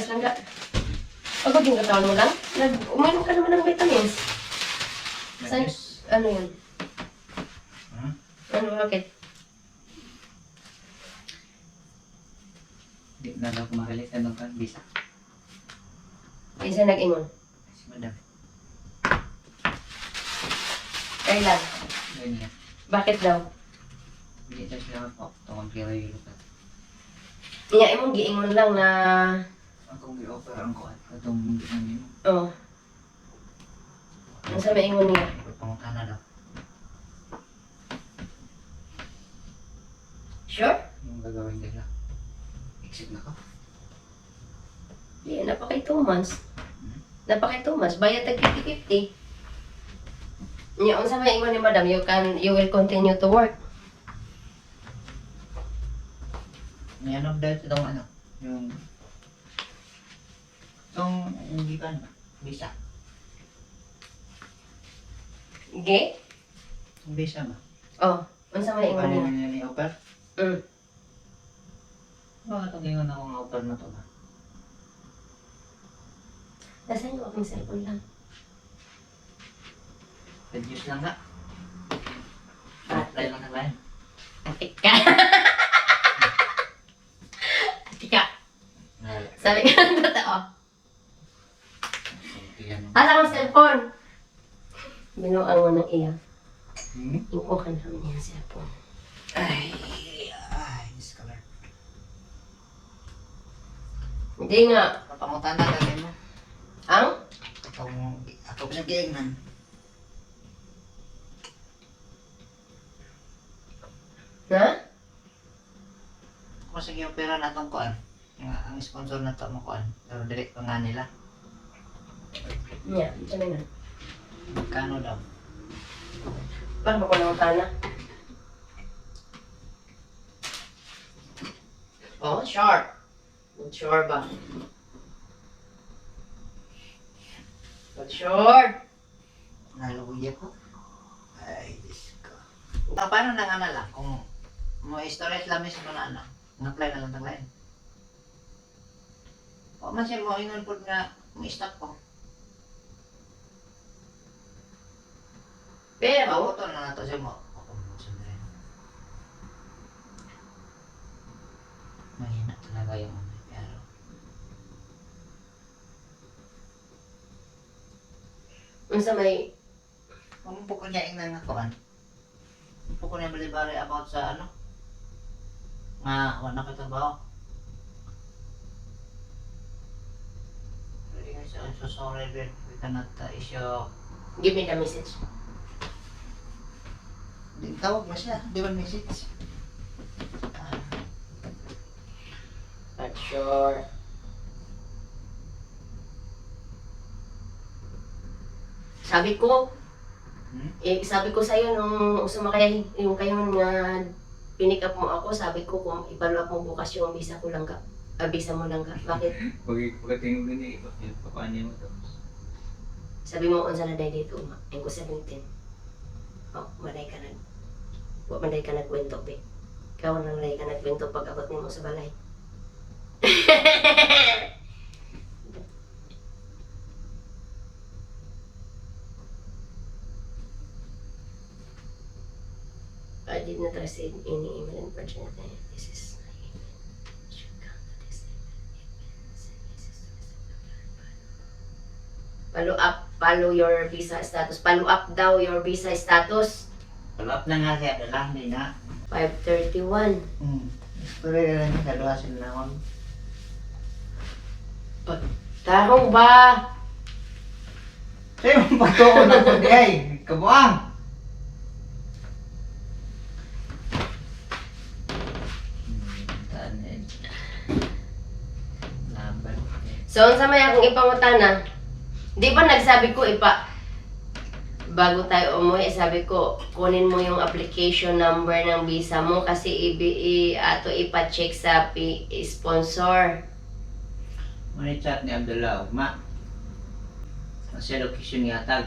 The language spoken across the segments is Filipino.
Relax lang ka. Pagod yung katawan mo lang? Uminom ka naman ng vitamins. Saan? Nag-juice. Ano yun? Hmm? Ano, bakit? Hindi na daw kumakilit. Anong ka? Bisa. Isa nag-ingon. Si madam. Kailan? Ganyan. Bakit daw? Hindi na sila po. Tungkol kaya yung lupa. Iya, imong giingon lang na... Akong i-offer ang kuhat. Itong hindi namin mo. Oh. Ano sa maingon niya? Pangunta na daw. Sure? Yung gagawin nila. Exit na ko. Hindi, napakay 2 months. Napakay 2 months. Bayad tag 50-50. Iya, kung sa maingon ni madam, you will continue to work. May ano dahil itong ano. Yung... Itong hindi pa ano. Bisa. Okay? Yung bisa ba? Oh, ano sa maingon Paano niya? niya ni-offer? Bakit ang ingon akong offer na to ba? Nasaan yung aking cellphone lang? Reduce lang nga. Apply lang na ba yan? Atika. Atika. Sabi ka ng totoo. Asa kong cellphone? Binuang mo ng iya. Ipukan namin yung cellphone. Ay, discolor. Hindi nga. Papangutan na gagawin mo. Ang? Ako pinag-iingnan. Na? Kung sige yung pera na itong kuan. Ang sponsor na ito mo kuan. Pero direct pa nga nila. Niya, sabi nga. Magkano daw? Paano ko naman tana? Oh, sure. Sure ba? Sure. Naluya ko. Ay, Diyos ko. Paano na nga na lang? Kung mo storage lang mismo na ano. Ng-apply na lang taglayin. O man siya mo ingon po nga may stock ko. Pero, Pautol na nato siya mo. Mahina talaga yung ano. Pero, unsa may kung po ko niya ingnan nga kuan. Po ko niya balibari about sa ano. Nga, wala ka trabaho. I'm so sorry, but we cannot issue. give me the message. Di tawag na siya, di ba message? Not sure. Sabi ko, sabi ko sa'yo nung sumakay yung kayo nga pinick up mo ako, sabi ko kung i-follow up mo bukas yung visa ko lang ka. Visa mo lang ka. Bakit? Pagdating mo din eh, papaano mo to? Sabi mo, unsa na day dito, ma. Yung ko 17. Oh, maday ka nag... Maday ka nagkwento, be. Ikaw na maday ka nagkwento pag abot mo sa balay. I did not receive any email unfortunately. This is my email. Should come to this email. Follow up, follow your visa status. Follow up daw your visa status. Follow up na nga siya, dalang din na. 531. Pero yun lang, dalawa sila na ako. Tarong ba? Sa'yo, pagtuon na po di ay, kabuang! Laban. So, sa may akong ipangutana, di ba nagsabi ko bago tayo umuwi, sabi ko, kunin mo yung application number ng visa mo kasi ato ipa-check sa sponsor. May chat ni Abdullah, ma. Sa location yatag.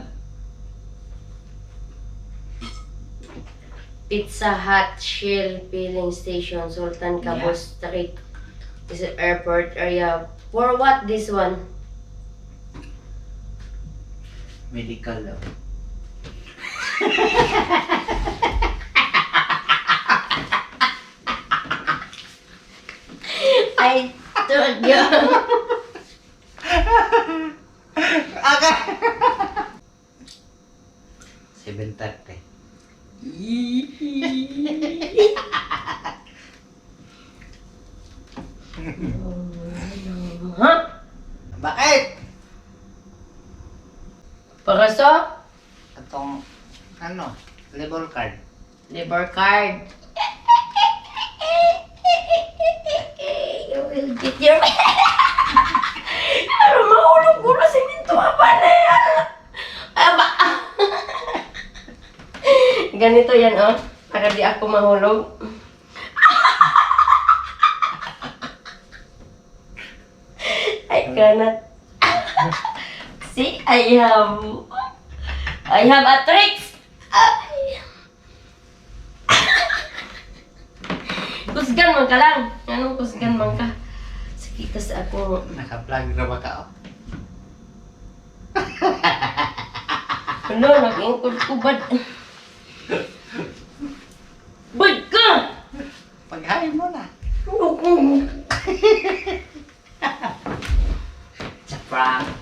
Pizza Hut, Shell, Filling Station, Sultan Cabo Yeah. Street. Is it airport area? For what this one? Medical daw. I told you. Okay. 7:30. Huh? Bakit? Para sa Atong, label card. labor card. You will get your... Pero mahulog ko na sininto pa na yan. Aba. Ganito yan, oh. Para di ako mahulog. I cannot. See, I have a tricks. Kusgan man ka lang. Anong kusgan man ka? Sige ka sa ako. Naka-plug na ba ka? Ano, nag-ingkod ko bad. Bad ka! Paghain mo na. Ano ko? It's a prank.